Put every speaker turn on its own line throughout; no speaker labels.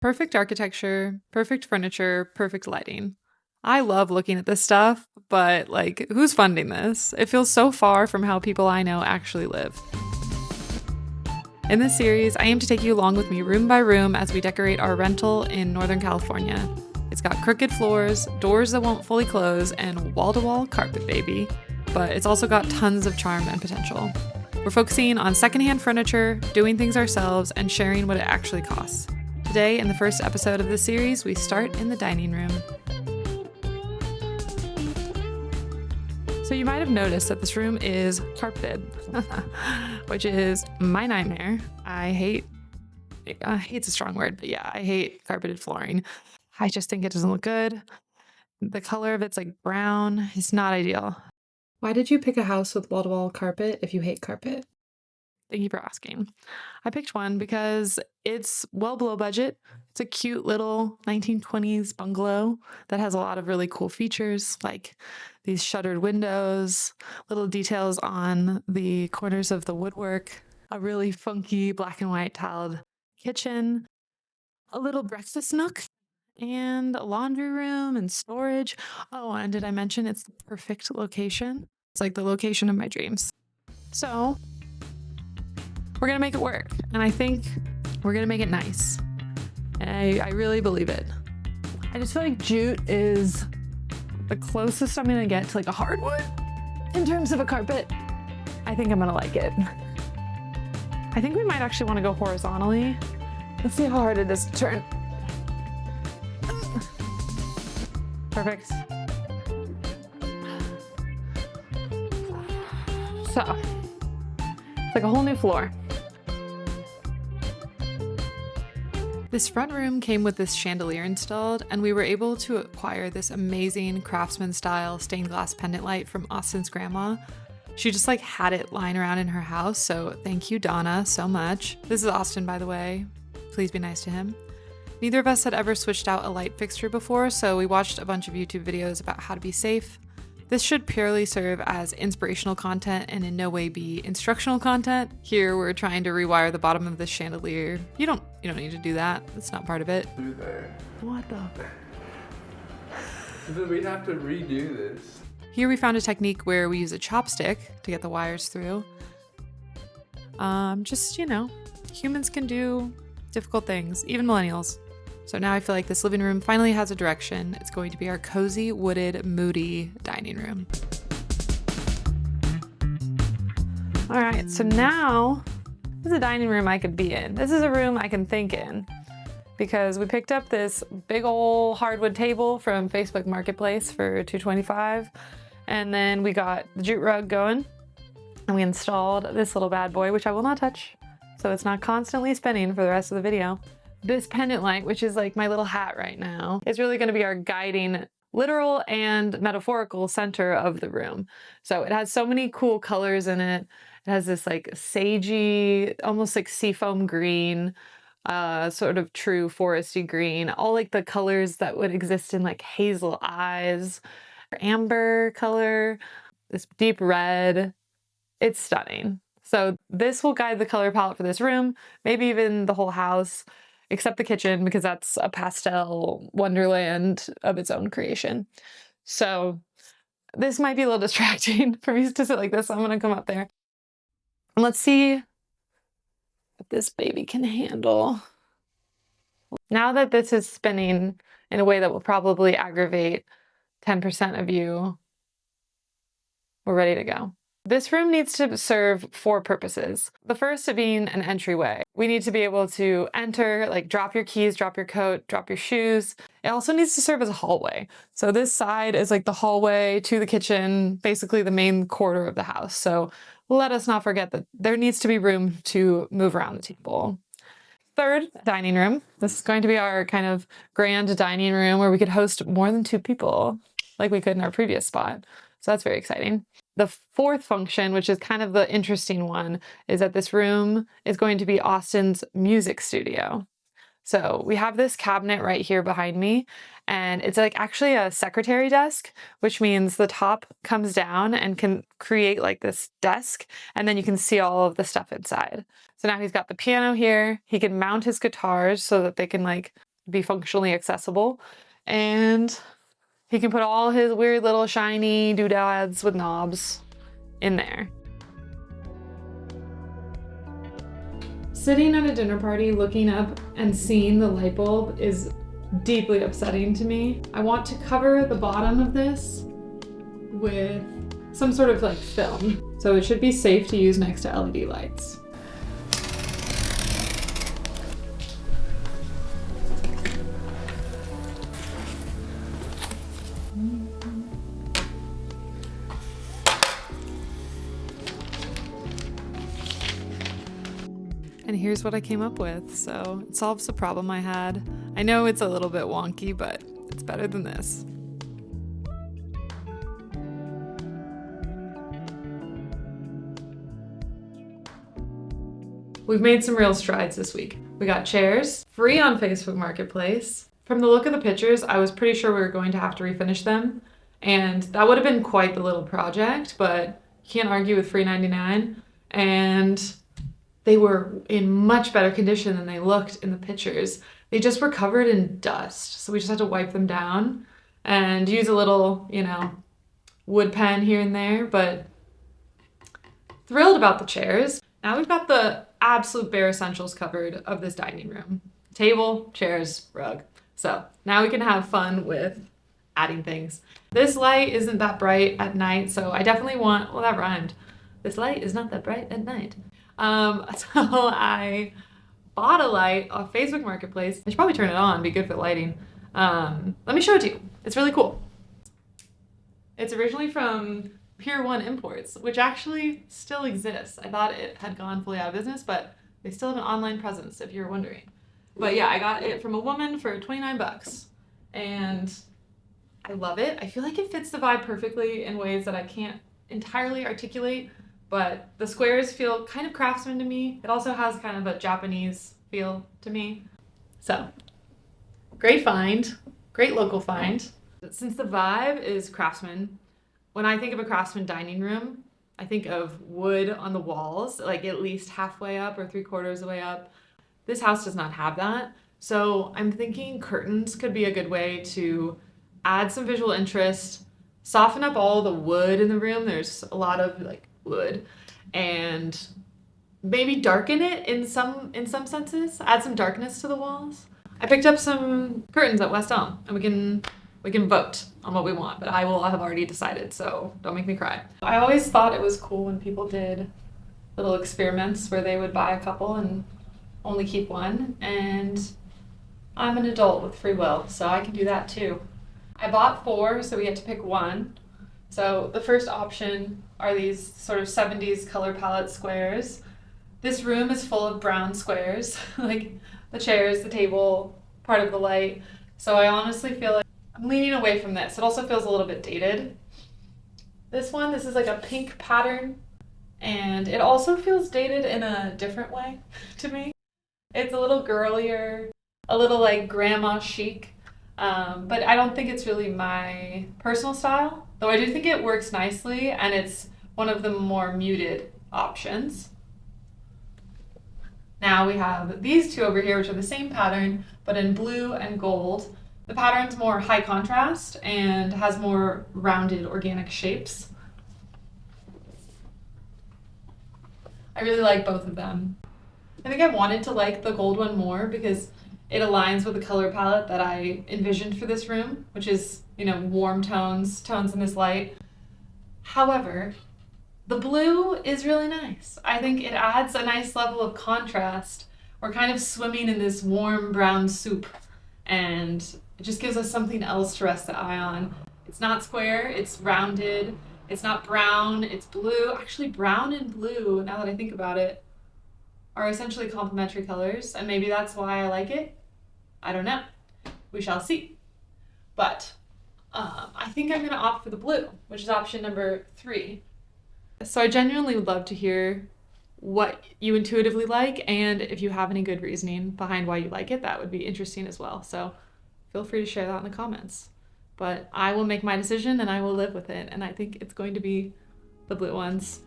Perfect architecture, perfect furniture, perfect lighting. I love looking at this stuff, but like, who's funding this? It feels so far from how people I know actually live. In this series, I aim to take you along with me room by room as we decorate our rental in Northern California. It's got crooked floors, doors that won't fully close, and wall-to-wall carpet, baby. But it's also got tons of charm and potential. We're focusing on secondhand furniture, doing things ourselves, and sharing what it actually costs. Today, in the first episode of this series, we start in the dining room. So you might have noticed that this room is carpeted, which is my nightmare. Hate's a strong word, but yeah, I hate carpeted flooring. I just think it doesn't look good. The color of it's like brown. It's not ideal. Why did you pick a house with wall-to-wall carpet if you hate carpet? Thank you for asking. I picked one because it's well below budget. It's a cute little 1920s bungalow that has a lot of really cool features, like these shuttered windows, little details on the corners of the woodwork, a really funky black and white tiled kitchen, a little breakfast nook, and a laundry room and storage. Oh, and did I mention it's the perfect location? It's like the location of my dreams. So we're gonna make it work, and I think we're gonna make it nice. And I really believe it. I just feel like jute is the closest I'm gonna get to like a hardwood in terms of a carpet. I think I'm gonna like it. I think we might actually want to go horizontally. Let's see how hard it is to turn. Perfect. So, it's like a whole new floor. This front room came with this chandelier installed, and we were able to acquire this amazing craftsman style stained glass pendant light from Austin's grandma. She just like had it lying around in her house, so thank you, Donna, so much. This is Austin, by the way. Please be nice to him. Neither of us had ever switched out a light fixture before, so we watched a bunch of YouTube videos about how to be safe. This should purely serve as inspirational content and in no way be instructional content. Here we're trying to rewire the bottom of this chandelier. You don't need to do that. That's not part of it.
Through there.
What the?
But we'd have to redo this.
Here we found a technique where we use a chopstick to get the wires through. Humans can do difficult things, even millennials. So now I feel like this living room finally has a direction. It's going to be our cozy, wooded, moody dining room. All right, so now this is a dining room I could be in. This is a room I can think in because we picked up this big old hardwood table from Facebook Marketplace for $225, and then we got the jute rug going, and we installed this little bad boy, which I will not touch, so it's not constantly spinning for the rest of the video. This pendant light, which is like my little hat right now, is really going to be our guiding literal and metaphorical center of the room. So it has so many cool colors in it. It has this like sagey, almost like seafoam green, sort of true foresty green, all like the colors that would exist in like hazel eyes, amber color, this deep red. It's stunning. So this will guide the color palette for this room, maybe even the whole house, except the kitchen, because that's a pastel wonderland of its own creation. So this might be a little distracting for me to sit like this, so I'm gonna come up there. And let's see what this baby can handle. Now that this is spinning in a way that will probably aggravate 10% of you, we're ready to go. This room needs to serve 4 purposes. The first being an entryway. We need to be able to enter, like drop your keys, drop your coat, drop your shoes. It also needs to serve as a hallway. So this side is like the hallway to the kitchen, basically the main corridor of the house. So let us not forget that there needs to be room to move around the table. Third, dining room. This is going to be our kind of grand dining room where we could host more than 2 people like we could in our previous spot. So that's very exciting. The fourth function, which is kind of the interesting one, is that this room is going to be Austin's music studio. So we have this cabinet right here behind me, and it's like actually a secretary desk, which means the top comes down and can create like this desk, and then you can see all of the stuff inside. So now he's got the piano here. He can mount his guitars so that they can like be functionally accessible. And he can put all his weird little shiny doodads with knobs in there. Sitting at a dinner party looking up and seeing the light bulb is deeply upsetting to me. I want to cover the bottom of this with some sort of like film, so it should be safe to use next to LED lights. And here's what I came up with, so it solves the problem I had. I know it's a little bit wonky, but it's better than this. We've made some real strides this week. We got chairs, free on Facebook Marketplace. From the look of the pictures, I was pretty sure we were going to have to refinish them, and that would have been quite the little project, but you can't argue with free 99. And they were in much better condition than they looked in the pictures. They just were covered in dust, so we just had to wipe them down and use a little, wood pen here and there, but thrilled about the chairs. Now we've got the absolute bare essentials covered of this dining room. Table, chairs, rug. So now we can have fun with adding things. This light isn't that bright at night, so I definitely want, well, that rhymed. This light is not that bright at night. So I bought a light off Facebook Marketplace. I should probably turn it on, be good for lighting. Let me show it to you. It's really cool. It's originally from Pier 1 Imports, which actually still exists. I thought it had gone fully out of business, but they still have an online presence if you're wondering. But yeah, I got it from a woman for 29 bucks and I love it. I feel like it fits the vibe perfectly in ways that I can't entirely articulate. But the squares feel kind of craftsman to me. It also has kind of a Japanese feel to me. So, great find, great local find. Since the vibe is craftsman, when I think of a craftsman dining room, I think of wood on the walls, like at least halfway up or 3/4 of the way up. This house does not have that. So I'm thinking curtains could be a good way to add some visual interest, soften up all the wood in the room. There's a lot of like wood, and maybe darken it in some senses, add some darkness to the walls. I picked up some curtains at West Elm, and we can vote on what we want, but I will have already decided, so don't make me cry. I always thought it was cool when people did little experiments where they would buy a couple and only keep one, and I'm an adult with free will, so I can do that too. I bought 4, so we get to pick one. So the first option are these sort of 70s color palette squares. This room is full of brown squares, like the chairs, the table, part of the light. So I honestly feel like I'm leaning away from this. It also feels a little bit dated. This is like a pink pattern, and it also feels dated in a different way to me. It's a little girlier, a little like grandma chic, but I don't think it's really my personal style. Though I do think it works nicely, and it's one of the more muted options. Now we have these two over here, which are the same pattern, but in blue and gold. The pattern's more high contrast and has more rounded organic shapes. I really like both of them. I think I wanted to like the gold one more because it aligns with the color palette that I envisioned for this room, which is, warm tones in this light. However, the blue is really nice. I think it adds a nice level of contrast. We're kind of swimming in this warm brown soup, and it just gives us something else to rest the eye on. It's not square, it's rounded. It's not brown, it's blue. Actually, brown and blue, now that I think about it, are essentially complementary colors, and maybe that's why I like it. I don't know. We shall see. But I think I'm going to opt for the blue, which is option number 3. So I genuinely would love to hear what you intuitively like, and if you have any good reasoning behind why you like it, that would be interesting as well. So feel free to share that in the comments. But I will make my decision and I will live with it, and I think it's going to be the blue ones.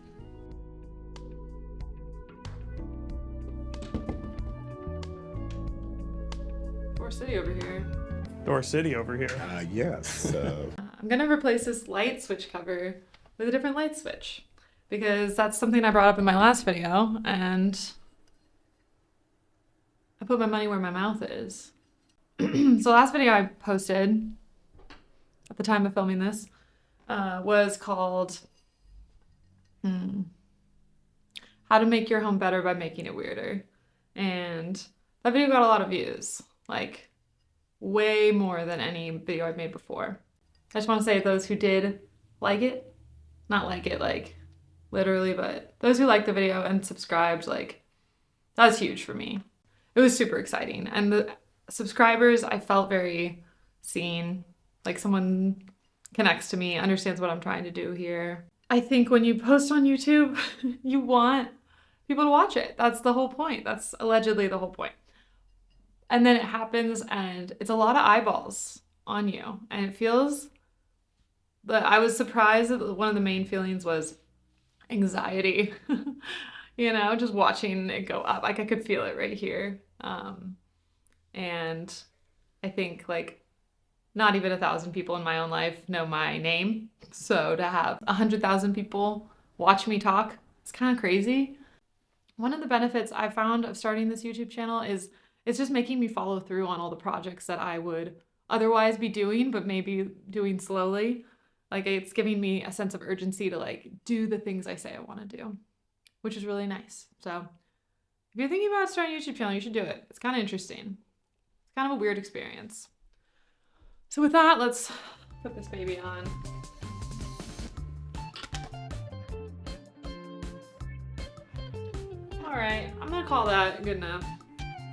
For City over here.
Door City over here.
Yes.
I'm gonna replace this light switch cover with a different light switch because that's something I brought up in my last video, and I put my money where my mouth is. So the last video I posted at the time of filming this was called How to Make Your Home Better by Making It Weirder. And that video got a lot of views, like way more than any video I've made before. I just want to say those who did like it, not like it like literally, but those who liked the video and subscribed, like that was huge for me. It was super exciting. And the subscribers, I felt very seen, like someone connects to me, understands what I'm trying to do here. I think when you post on YouTube, you want people to watch it. That's the whole point. That's allegedly the whole point. And then it happens and it's a lot of eyeballs on you. And it feels that I was surprised that one of the main feelings was anxiety. You know, just watching it go up. Like I could feel it right here. And I think like not even 1,000 people in my own life know my name. So to have 100,000 people watch me talk, it's kind of crazy. One of the benefits I found of starting this YouTube channel is it's just making me follow through on all the projects that I would otherwise be doing, but maybe doing slowly. Like it's giving me a sense of urgency to like do the things I say I want to do, which is really nice. So if you're thinking about starting a YouTube channel, you should do it. It's kind of interesting. It's kind of a weird experience. So with that, let's put this baby on. All right, I'm gonna call that good enough.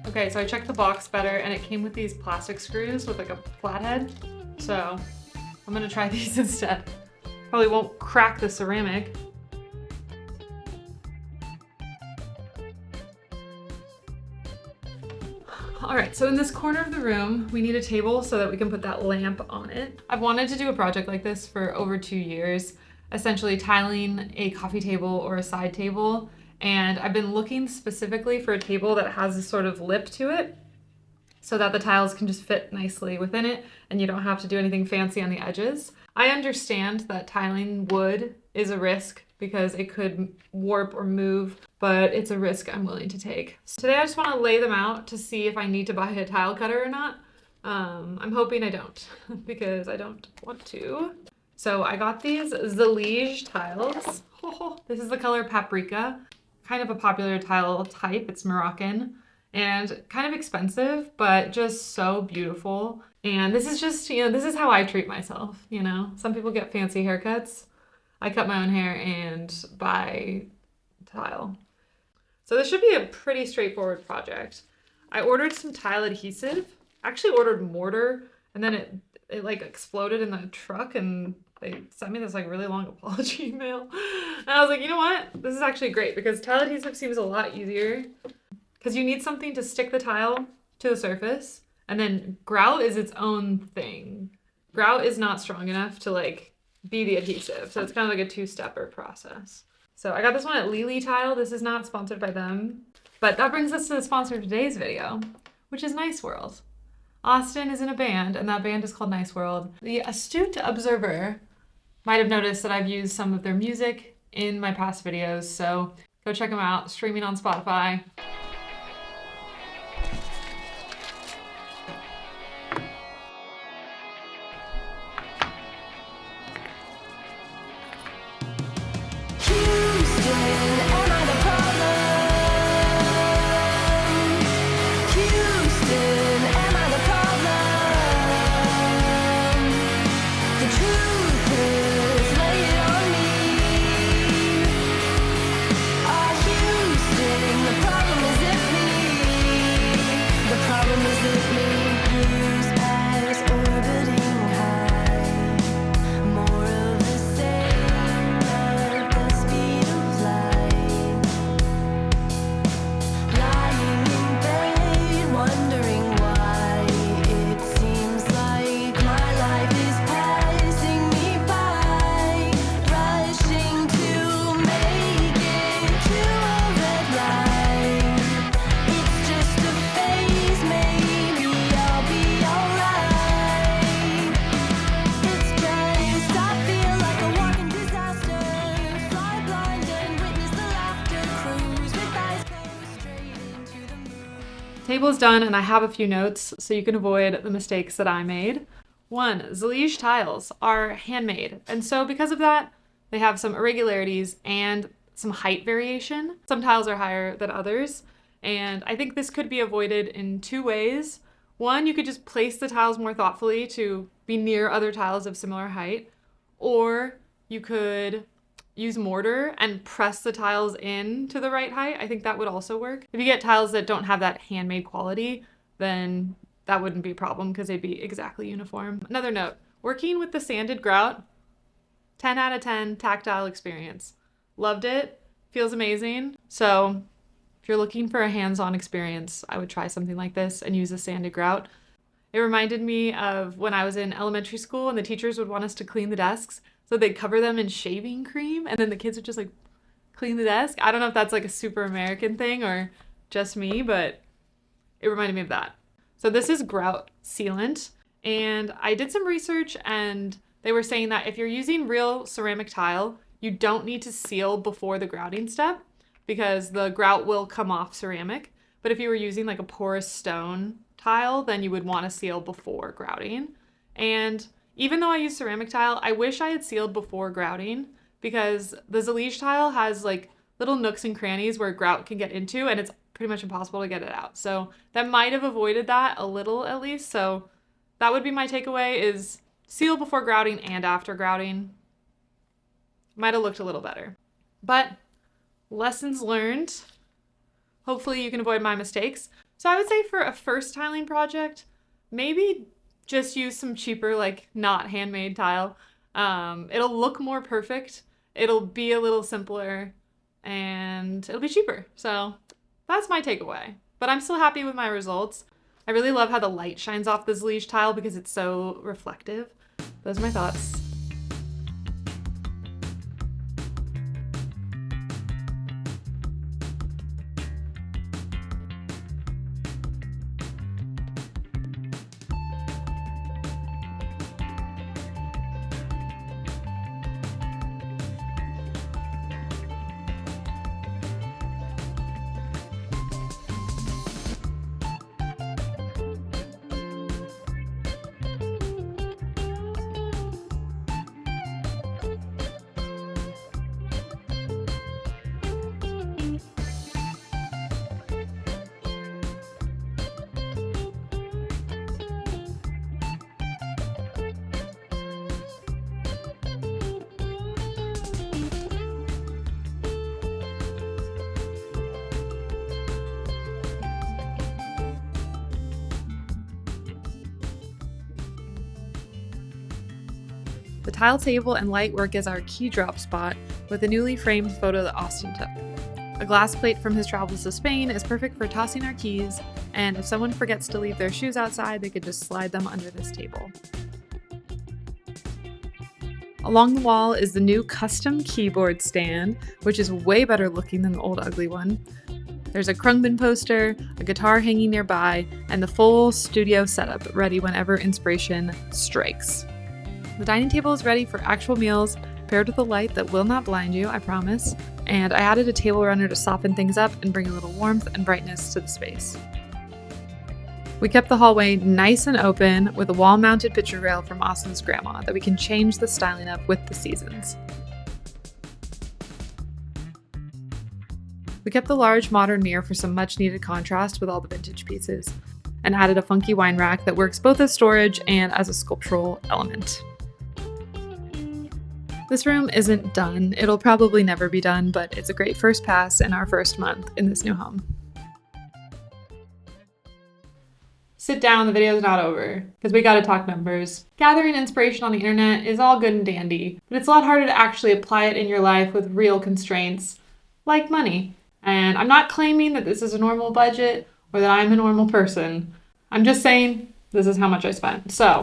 Okay, so I checked the box better and it came with these plastic screws with like a flathead. So I'm gonna try these instead. Probably won't crack the ceramic. All right, so in this corner of the room, we need a table so that we can put that lamp on it. I've wanted to do a project like this for over 2 years, essentially tiling a coffee table or a side table. And I've been looking specifically for a table that has this sort of lip to it so that the tiles can just fit nicely within it and you don't have to do anything fancy on the edges. I understand that tiling wood is a risk because it could warp or move, but it's a risk I'm willing to take. So today I just want to lay them out to see if I need to buy a tile cutter or not. I'm hoping I don't because I don't want to. So I got these Zalige tiles. This is the color Paprika, kind of a popular tile type. It's Moroccan and kind of expensive, but just so beautiful. And this is just, you know, this is how I treat myself, you know? Some people get fancy haircuts. I cut my own hair and buy tile. So this should be a pretty straightforward project. I ordered some tile adhesive. I actually ordered mortar and then it like exploded in the truck and they sent me this like really long apology email. And I was like, you know what? This is actually great because tile adhesive seems a lot easier because you need something to stick the tile to the surface, and then grout is its own thing. Grout is not strong enough to like be the adhesive. So it's kind of like a two-stepper process. So I got this one at Lily Tile. This is not sponsored by them, but that brings us to the sponsor of today's video, which is Nice World. Austin is in a band and that band is called Nice World. The astute observer might have noticed that I've used some of their music in my past videos, so go check them out, streaming on Spotify.
The problem
table is done and I have a few notes so you can avoid the mistakes that I made. 1, Zalige tiles are handmade, and so because of that, they have some irregularities and some height variation. Some tiles are higher than others, and I think this could be avoided in 2 ways. 1, you could just place the tiles more thoughtfully to be near other tiles of similar height, or you could use mortar and press the tiles in to the right height. I think that would also work. If you get tiles that don't have that handmade quality, then that wouldn't be a problem because they'd be exactly uniform. Another note, working with the sanded grout, 10 out of 10 tactile experience. Loved it, feels amazing. So if you're looking for a hands-on experience, I would try something like this and use a sanded grout. It reminded me of when I was in elementary school and the teachers would want us to clean the desks, so they'd cover them in shaving cream and then the kids would just like clean the desk. I don't know if that's like a super American thing or just me, but it reminded me of that. So this is grout sealant, and I did some research and they were saying that if you're using real ceramic tile, you don't need to seal before the grouting step because the grout will come off ceramic. But if you were using like a porous stone tile, then you would want to seal before grouting. And even though I use ceramic tile, I wish I had sealed before grouting because the Zalige tile has like little nooks and crannies where grout can get into, and it's pretty much impossible to get it out. So that might have avoided that a little at least. So that would be my takeaway, is seal before grouting and after grouting. Might have looked a little better. But lessons learned. Hopefully you can avoid my mistakes. So I would say for a first tiling project, maybe just use some cheaper, like not handmade tile. It'll look more perfect. It'll be a little simpler and it'll be cheaper. So that's my takeaway. But I'm still happy with my results. I really love how the light shines off this Zalige tile because it's so reflective. Those are my thoughts. The tile table and light work as our key drop spot with a newly framed photo that Austin took. A glass plate from his travels to Spain is perfect for tossing our keys, and if someone forgets to leave their shoes outside, they could just slide them under this table. Along the wall is the new custom keyboard stand, which is way better looking than the old ugly one. There's a Krungbin poster, a guitar hanging nearby, and the full studio setup ready whenever inspiration strikes. The dining table is ready for actual meals, paired with a light that will not blind you, I promise, and I added a table runner to soften things up and bring a little warmth and brightness to the space. We kept the hallway nice and open with a wall-mounted picture rail from Austin's grandma that we can change the styling of with the seasons. We kept the large modern mirror for some much-needed contrast with all the vintage pieces, and added a funky wine rack that works both as storage and as a sculptural element. This room isn't done. It'll probably never be done, but it's a great first pass in our first month in this new home. Sit down, the video's not over, because we gotta talk numbers. Gathering inspiration on the internet is all good and dandy, but it's a lot harder to actually apply it in your life with real constraints, like money. And I'm not claiming that this is a normal budget or that I'm a normal person. I'm just saying this is how much I spent. So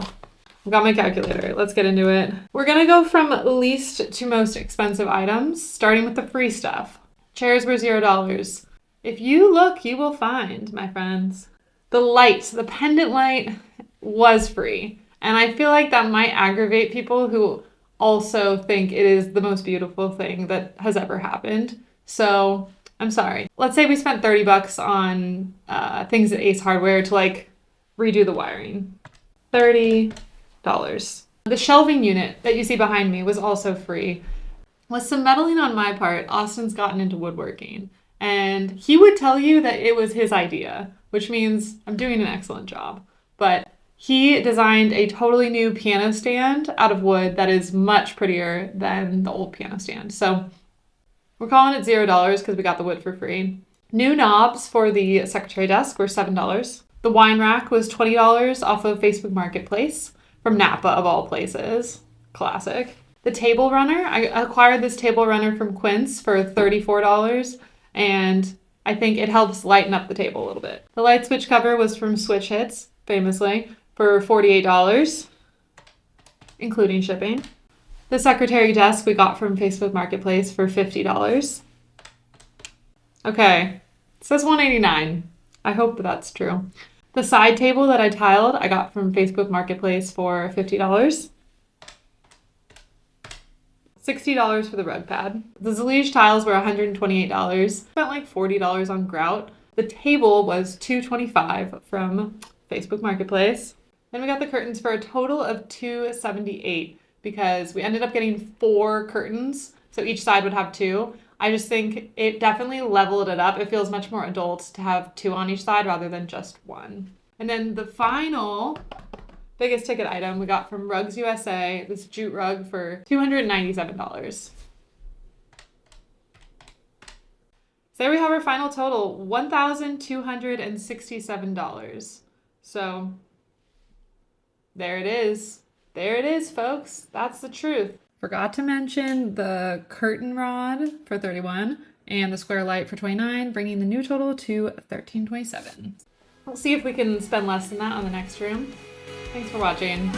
I've got my calculator. Let's get into it. We're gonna go from least to most expensive items, starting with the free stuff. Chairs were $0. If you look, you will find, my friends. The light, the pendant light, was free. And I feel like that might aggravate people who also think it is the most beautiful thing that has ever happened. So I'm sorry. Let's say we spent 30 bucks on things at Ace Hardware to like redo the wiring. $30. The shelving unit that you see behind me was also free. With some meddling on my part, Austin's gotten into woodworking, and he would tell you that it was his idea, which means I'm doing an excellent job. But he designed a totally new piano stand out of wood that is much prettier than the old piano stand. So we're calling it $0 because we got the wood for free. New knobs for the secretary desk were $7. The wine rack was $20 off of Facebook Marketplace from Napa of all places. Classic. The table runner, I acquired this table runner from Quince for $34, and I think it helps lighten up the table a little bit. The light switch cover was from Switch Hits, famously, for $48, including shipping. The secretary desk we got from Facebook Marketplace for $50. Okay, it says $189. I hope that's true. The side table that I tiled, I got from Facebook Marketplace for $50. $60 for the rug pad. The Zalige tiles were $128. Spent like $40 on grout. The table was $225 from Facebook Marketplace. Then we got the curtains for a total of $278 because we ended up getting 4 curtains, so each side would have 2. I just think it definitely leveled it up. It feels much more adult to have 2 on each side rather than just 1. And then the final biggest ticket item we got from Rugs USA, this jute rug for $297. So there we have our final total, $1,267. So there it is. There it is, folks. That's the truth. Forgot to mention the curtain rod for $31 and the square light for $29, bringing the new total to $1,327. We'll see if we can spend less than that on the next room. Thanks for watching.